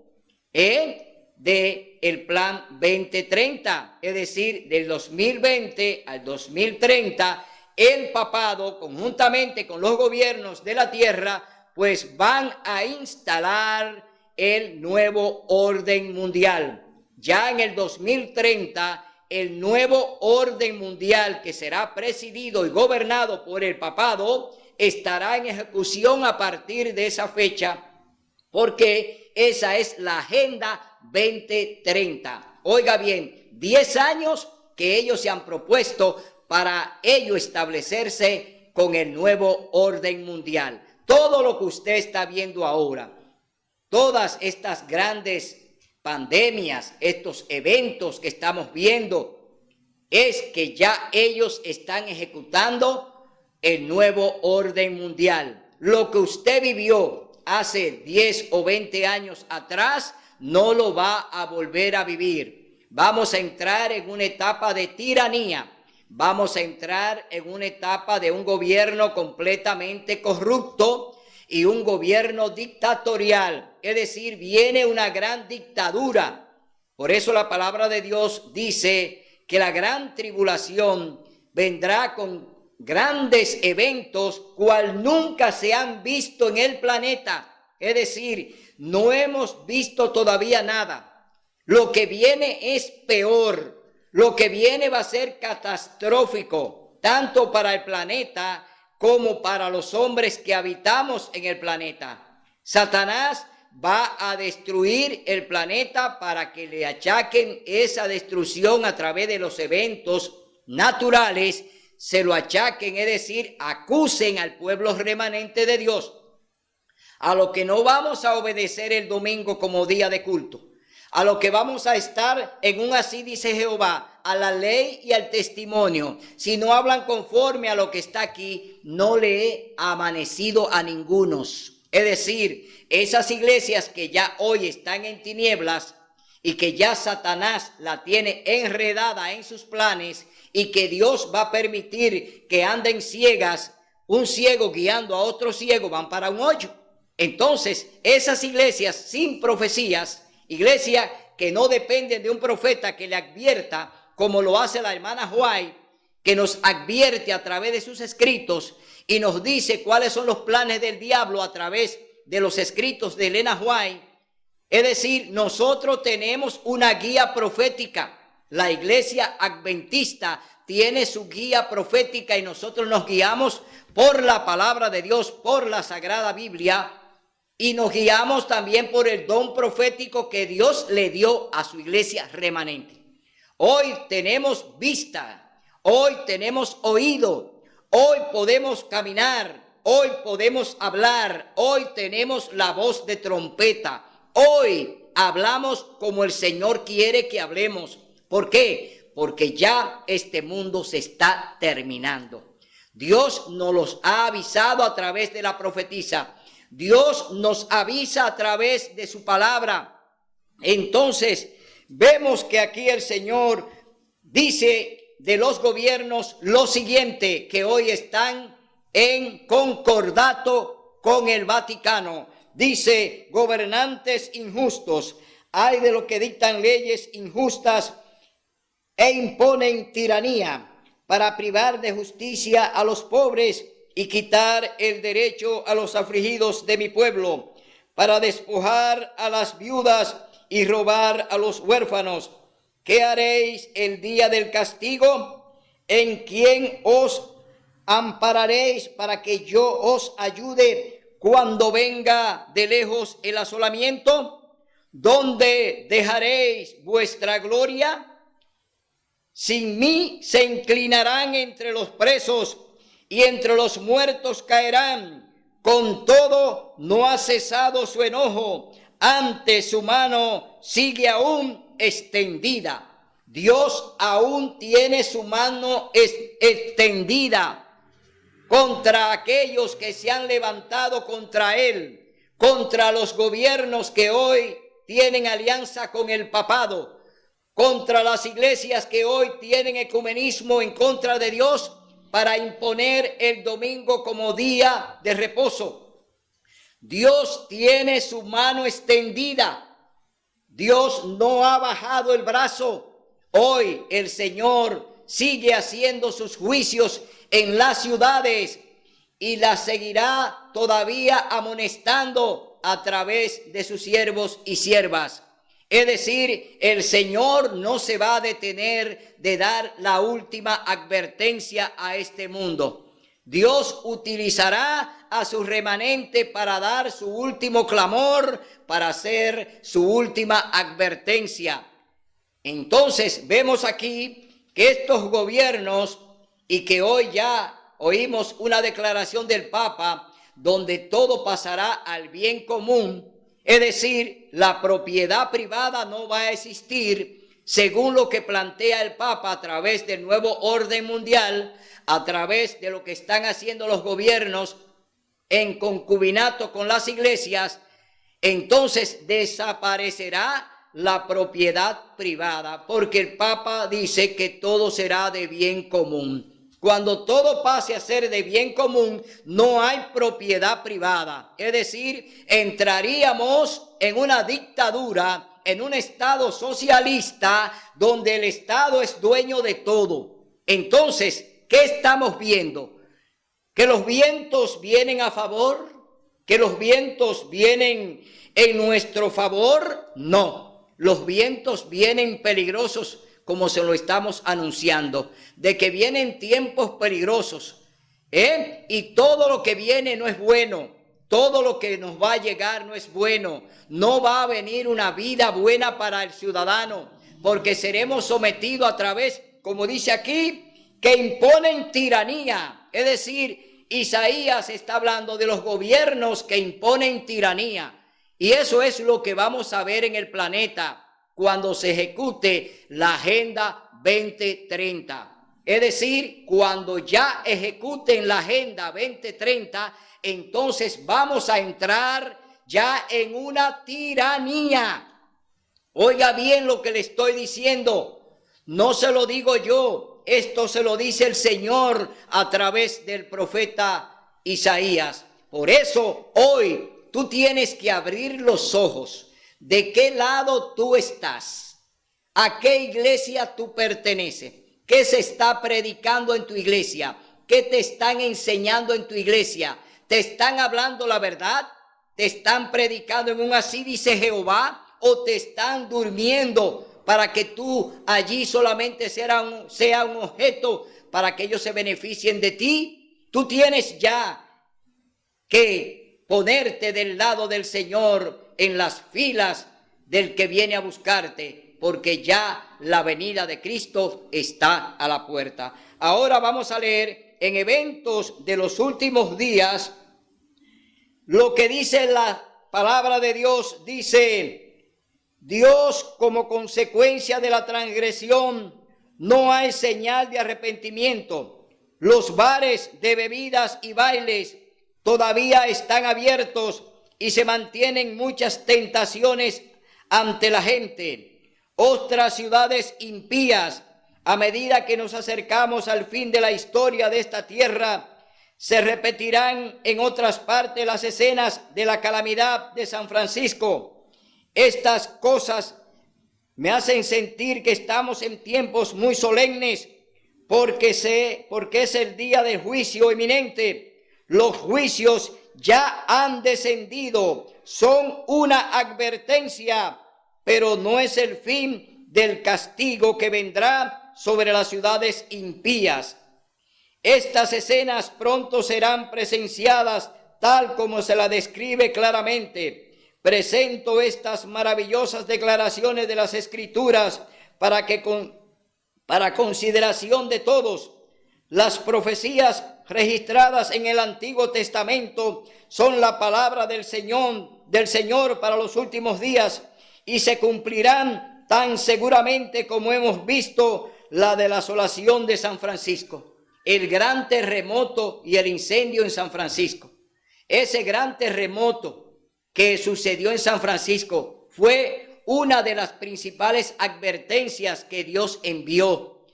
de el plan 2030, es decir, del 2020 al 2030, el papado conjuntamente con los gobiernos de la tierra pues van a instalar el nuevo orden mundial. Ya en el 2030, el nuevo orden mundial, que será presidido y gobernado por el papado, estará en ejecución a partir de esa fecha, porque esa es la Agenda 2030. Oiga bien, 10 años que ellos se han propuesto para ello establecerse con el nuevo orden mundial. Todo lo que usted está viendo ahora, todas estas grandes pandemias, estos eventos que estamos viendo, es que ya ellos están ejecutando el nuevo orden mundial. Lo que usted vivió hace 10 o 20 años atrás, no lo va a volver a vivir. Vamos a entrar en una etapa de tiranía. Vamos a entrar en una etapa de un gobierno completamente corrupto y un gobierno dictatorial, es decir, viene una gran dictadura. Por eso la palabra de Dios dice que la gran tribulación vendrá con grandes eventos cual nunca se han visto en el planeta. Es decir, no hemos visto todavía nada. Lo que viene es peor. Lo que viene va a ser catastrófico, tanto para el planeta como para los hombres que habitamos en el planeta. Satanás va a destruir el planeta para que le achaquen esa destrucción a través de los eventos naturales, se lo achaquen, es decir, acusen al pueblo remanente de Dios, a lo que no vamos a obedecer el domingo como día de culto, a lo que vamos a estar en un así dice Jehová, a la ley y al testimonio. Si no hablan conforme a lo que está aquí, no le he amanecido a ningunos. Es decir, esas iglesias que ya hoy están en tinieblas y que ya Satanás la tiene enredada en sus planes y que Dios va a permitir que anden ciegas, un ciego guiando a otro ciego, van para un hoyo. Entonces, esas iglesias sin profecías, iglesias que no dependen de un profeta que le advierta, como lo hace la hermana White, que nos advierte a través de sus escritos y nos dice cuáles son los planes del diablo a través de los escritos de Elena White. Es decir, nosotros tenemos una guía profética. La iglesia adventista tiene su guía profética y nosotros nos guiamos por la palabra de Dios, por la Sagrada Biblia, y nos guiamos también por el don profético que Dios le dio a su iglesia remanente. Hoy tenemos vista, hoy tenemos oído, hoy podemos caminar, hoy podemos hablar, hoy tenemos la voz de trompeta, hoy hablamos como el Señor quiere que hablemos. ¿Por qué? Porque ya este mundo se está terminando. Dios nos los ha avisado a través de la profetisa. Dios nos avisa a través de su palabra. Entonces, vemos que aquí el Señor dice de los gobiernos lo siguiente, que hoy están en concordato con el Vaticano. Dice, gobernantes injustos, hay de los que dictan leyes injustas e imponen tiranía para privar de justicia a los pobres y quitar el derecho a los afligidos de mi pueblo, para despojar a las viudas y robar a los huérfanos. ¿Qué haréis el día del castigo? ¿En quién os ampararéis para que yo os ayude cuando venga de lejos el asolamiento? ¿Dónde dejaréis vuestra gloria? Sin mí se inclinarán entre los presos y entre los muertos caerán. Con todo no ha cesado su enojo, ante su mano sigue aún extendida. Dios aún tiene su mano extendida contra aquellos que se han levantado contra él, contra los gobiernos que hoy tienen alianza con el papado, contra las iglesias que hoy tienen ecumenismo en contra de Dios para imponer el domingo como día de reposo. Dios tiene su mano extendida. Dios no ha bajado el brazo. Hoy el Señor sigue haciendo sus juicios en las ciudades y las seguirá todavía amonestando a través de sus siervos y siervas. Es decir, el Señor no se va a detener de dar la última advertencia a este mundo. Dios utilizará a su remanente para dar su último clamor, para hacer su última advertencia. Entonces vemos aquí que estos gobiernos, y que hoy ya oímos una declaración del Papa, donde todo pasará al bien común, es decir, la propiedad privada no va a existir, según lo que plantea el Papa a través del nuevo orden mundial, a través de lo que están haciendo los gobiernos en concubinato con las iglesias. Entonces desaparecerá la propiedad privada, porque el Papa dice que todo será de bien común. Cuando todo pase a ser de bien común, no hay propiedad privada. Es decir, entraríamos en una dictadura, en un estado socialista, donde el Estado es dueño de todo. Entonces, ¿qué estamos viendo? ¿Que los vientos vienen a favor? ¿Que los vientos vienen en nuestro favor? No, los vientos vienen peligrosos, como se lo estamos anunciando, de que vienen tiempos peligrosos, y todo lo que viene no es bueno, todo lo que nos va a llegar no es bueno, no va a venir una vida buena para el ciudadano, porque seremos sometidos a través, como dice aquí, que imponen tiranía. Es decir, Isaías está hablando de los gobiernos que imponen tiranía, y eso es lo que vamos a ver en el planeta cuando se ejecute la Agenda 2030. Es decir, cuando ya ejecuten la Agenda 2030, entonces vamos a entrar ya en una tiranía. Oiga bien lo que le estoy diciendo. No se lo digo yo, esto se lo dice el Señor a través del profeta Isaías. Por eso hoy tú tienes que abrir los ojos. ¿De qué lado tú estás? ¿A qué iglesia tú perteneces? ¿Qué se está predicando en tu iglesia? ¿Qué te están enseñando en tu iglesia? ¿Te están hablando la verdad? ¿Te están predicando en un así dice Jehová? ¿O te están durmiendo para que tú allí solamente sea un objeto para que ellos se beneficien de ti? Tú tienes ya que ponerte del lado del Señor, en las filas del que viene a buscarte, porque ya la venida de Cristo está a la puerta. Ahora vamos a leer en Eventos de los Últimos Días lo que dice la palabra de Dios. Dice: Dios, como consecuencia de la transgresión, no hay señal de arrepentimiento. Los bares de bebidas y bailes todavía están abiertos y se mantienen muchas tentaciones ante la gente. Otras ciudades impías, a medida que nos acercamos al fin de la historia de esta tierra, se repetirán en otras partes las escenas de la calamidad de San Francisco. Estas cosas me hacen sentir que estamos en tiempos muy solemnes, porque es el día del juicio inminente. Los juicios ya han descendido, son una advertencia, pero no es el fin del castigo que vendrá sobre las ciudades impías. Estas escenas pronto serán presenciadas tal como se la describe claramente. Presento estas maravillosas declaraciones de las Escrituras para consideración de todos. Las profecías registradas en el Antiguo Testamento son la palabra del Señor para los últimos días, y se cumplirán tan seguramente como hemos visto la de la asolación de San Francisco, el gran terremoto y el incendio en San Francisco. Ese gran terremoto que sucedió en San Francisco fue una de las principales advertencias que Dios envió.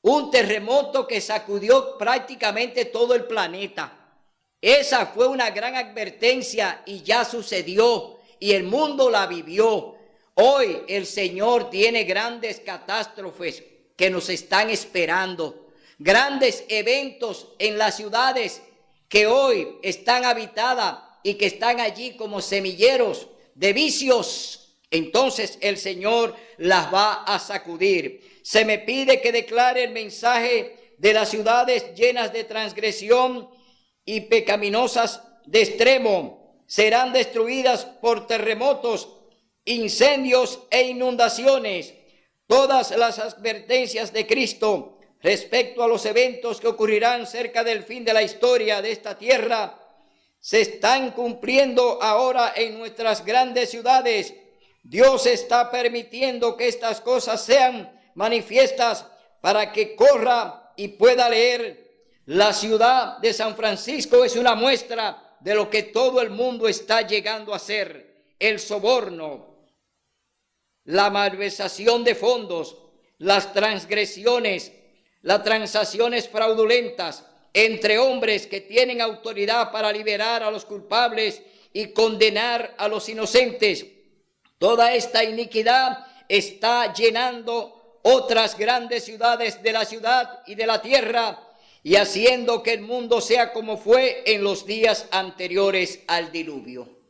Un terremoto que sacudió prácticamente todo el planeta. Esa fue una gran advertencia y ya sucedió y el mundo la vivió. Hoy el Señor tiene grandes catástrofes que nos están esperando. Grandes eventos en las ciudades que hoy están habitadas y que están allí como semilleros de vicios. Entonces el Señor las va a sacudir. Se me pide que declare el mensaje de las ciudades llenas de transgresión y pecaminosas de extremo. Serán destruidas por terremotos, incendios e inundaciones. Todas las advertencias de Cristo respecto a los eventos que ocurrirán cerca del fin de la historia de esta tierra se están cumpliendo ahora en nuestras grandes ciudades. Dios está permitiendo que estas cosas sean manifiestas para que corra y pueda leer. La ciudad de San Francisco es una muestra de lo que todo el mundo está llegando a hacer: el soborno, la malversación de fondos, las transgresiones, las transacciones fraudulentas entre hombres que tienen autoridad para liberar a los culpables y condenar a los inocentes. Toda esta iniquidad está llenando otras grandes ciudades de la ciudad y de la tierra y haciendo que el mundo sea como fue en los días anteriores al diluvio.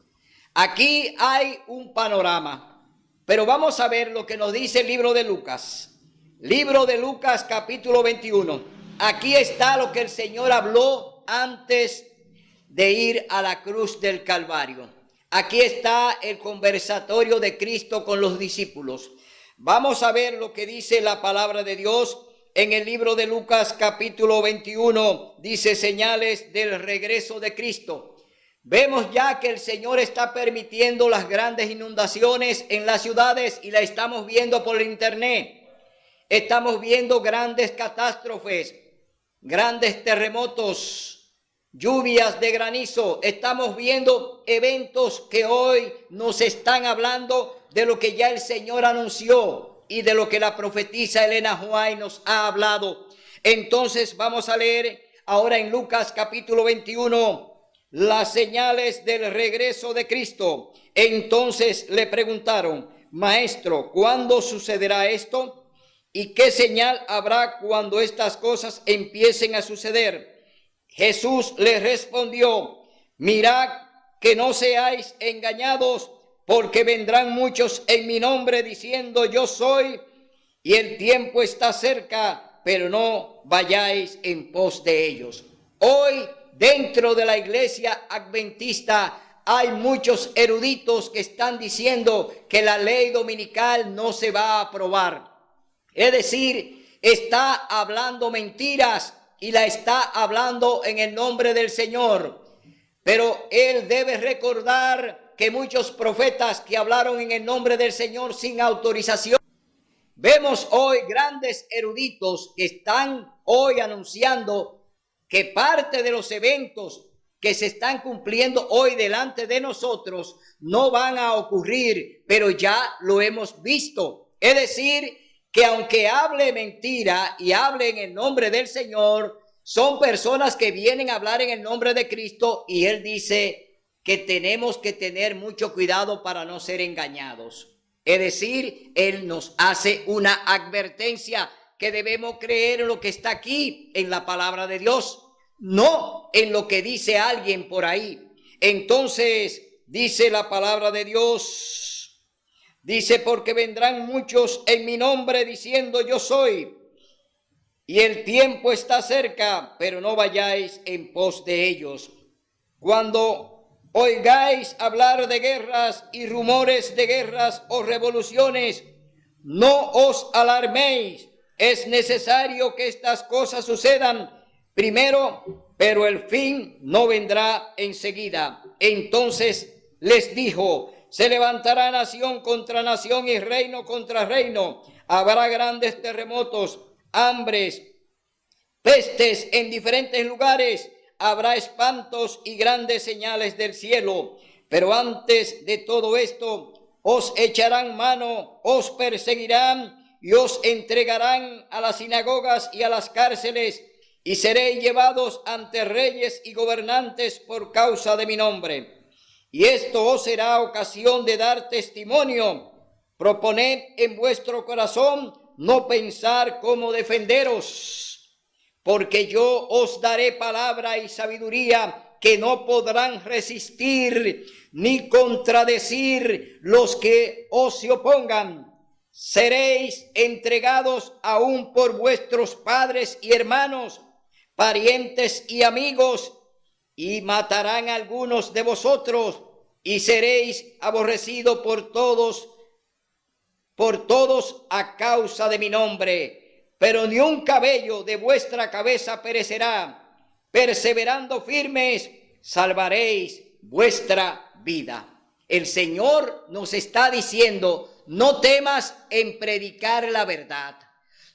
Aquí hay un panorama, pero vamos a ver lo que nos dice el libro de Lucas. Libro de Lucas, capítulo 21. Aquí está lo que el Señor habló antes de ir a la cruz del Calvario. Aquí está el conversatorio de Cristo con los discípulos. Vamos a ver lo que dice la palabra de Dios en el libro de Lucas, capítulo 21. Dice señales del regreso de Cristo. Vemos ya que el Señor está permitiendo las grandes inundaciones en las ciudades y la estamos viendo por internet. Estamos viendo grandes catástrofes, grandes terremotos, lluvias de granizo. Estamos viendo eventos que hoy nos están hablando de lo que ya el Señor anunció y de lo que la profetisa Elena White nos ha hablado. Entonces vamos a leer ahora en Lucas capítulo 21 las señales del regreso de Cristo. Entonces le preguntaron: Maestro, ¿cuándo sucederá esto? ¿Y qué señal habrá cuando estas cosas empiecen a suceder? Jesús les respondió: mirad que no seáis engañados, porque vendrán muchos en mi nombre diciendo yo soy, y el tiempo está cerca, pero no vayáis en pos de ellos. Hoy dentro de la iglesia adventista hay muchos eruditos que están diciendo que la ley dominical no se va a aprobar. Es decir, está hablando mentiras y la está hablando en el nombre del Señor. Pero él debe recordar que muchos profetas que hablaron en el nombre del Señor sin autorización. Vemos hoy grandes eruditos que están hoy anunciando que parte de los eventos que se están cumpliendo hoy delante de nosotros no van a ocurrir, pero ya lo hemos visto. Es decir, que aunque hable mentira y hable en el nombre del Señor, son personas que vienen a hablar en el nombre de Cristo, y él dice que tenemos que tener mucho cuidado para no ser engañados. Es decir, él nos hace una advertencia que debemos creer en lo que está aquí en la palabra de Dios, no en lo que dice alguien por ahí. Entonces dice la palabra de Dios. Dice: porque vendrán muchos en mi nombre diciendo yo soy, y el tiempo está cerca, pero no vayáis en pos de ellos. Cuando oigáis hablar de guerras y rumores de guerras o revoluciones, no os alarméis. Es necesario que estas cosas sucedan primero, pero el fin no vendrá enseguida. Entonces les dijo: se levantará nación contra nación y reino contra reino. Habrá grandes terremotos, hambres, pestes en diferentes lugares. Habrá espantos y grandes señales del cielo. Pero antes de todo esto, os echarán mano, os perseguirán y os entregarán a las sinagogas y a las cárceles, y seréis llevados ante reyes y gobernantes por causa de mi nombre. Y esto os será ocasión de dar testimonio. Proponed en vuestro corazón no pensar cómo defenderos, porque yo os daré palabra y sabiduría que no podrán resistir ni contradecir los que os se opongan. Seréis entregados aún por vuestros padres y hermanos, parientes y amigos, y matarán a algunos de vosotros, y seréis aborrecidos por todos a causa de mi nombre. Pero ni un cabello de vuestra cabeza perecerá. Perseverando firmes, salvaréis vuestra vida. El Señor nos está diciendo: no temas en predicar la verdad.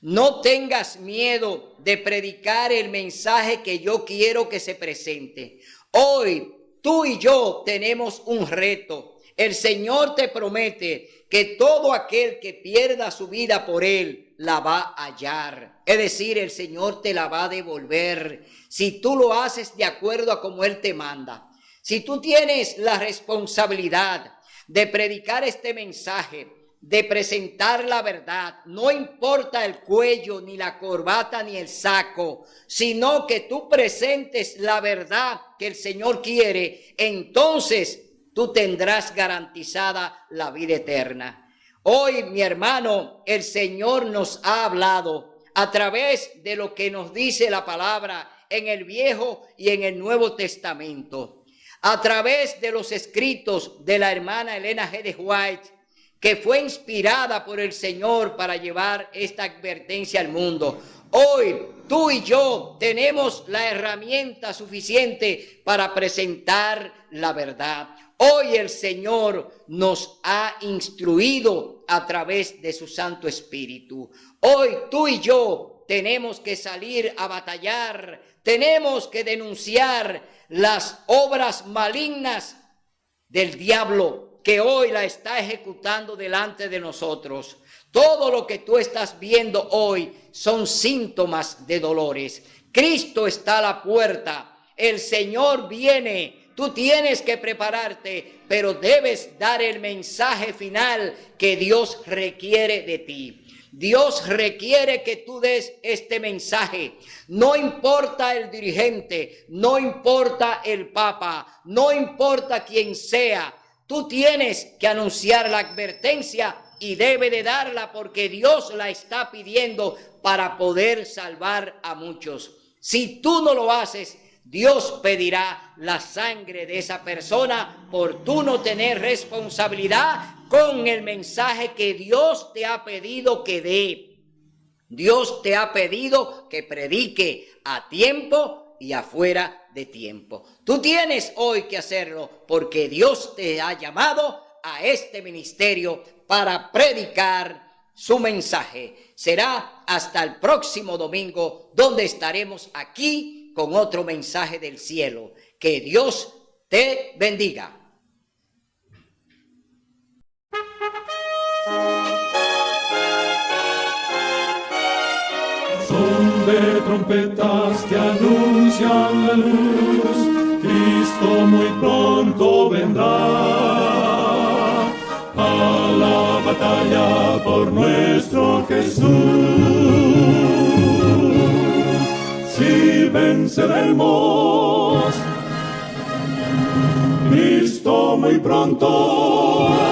No tengas miedo de predicar el mensaje que yo quiero que se presente. Hoy tú y yo tenemos un reto. El Señor te promete que todo aquel que pierda su vida por Él la va a hallar. Es decir, el Señor te la va a devolver si tú lo haces de acuerdo a como Él te manda. Si tú tienes la responsabilidad de predicar este mensaje, de presentar la verdad, no importa el cuello, ni la corbata, ni el saco, sino que tú presentes la verdad que el Señor quiere, entonces tú tendrás garantizada la vida eterna. Hoy, mi hermano, el Señor nos ha hablado a través de lo que nos dice la palabra en el Viejo y en el Nuevo Testamento, a través de los escritos de la hermana Elena G. de White, que fue inspirada por el Señor para llevar esta advertencia al mundo. Hoy tú y yo tenemos la herramienta suficiente para presentar la verdad. Hoy el Señor nos ha instruido a través de su Santo Espíritu. Hoy tú y yo tenemos que salir a batallar, tenemos que denunciar las obras malignas del diablo que hoy la está ejecutando delante de nosotros. Todo lo que tú estás viendo hoy son síntomas de dolores. Cristo está a la puerta, el Señor viene. Tú tienes que prepararte, pero debes dar el mensaje final que Dios requiere de ti. Dios requiere que tú des este mensaje. No importa el dirigente, no importa el papa, no importa quién sea. Tú tienes que anunciar la advertencia y debe de darla porque Dios la está pidiendo para poder salvar a muchos. Si tú no lo haces, Dios pedirá la sangre de esa persona por tú no tener responsabilidad con el mensaje que Dios te ha pedido que dé. Dios te ha pedido que predique a tiempo y afuera de tiempo. Tú tienes hoy que hacerlo porque Dios te ha llamado a este ministerio para predicar su mensaje. Será hasta el próximo domingo donde estaremos aquí con otro mensaje del cielo. Que Dios te bendiga. Son de trompetas que anuncian la luz, Cristo muy pronto vendrá a la batalla por nuestro Jesús. Si venceremos, Cristo muy pronto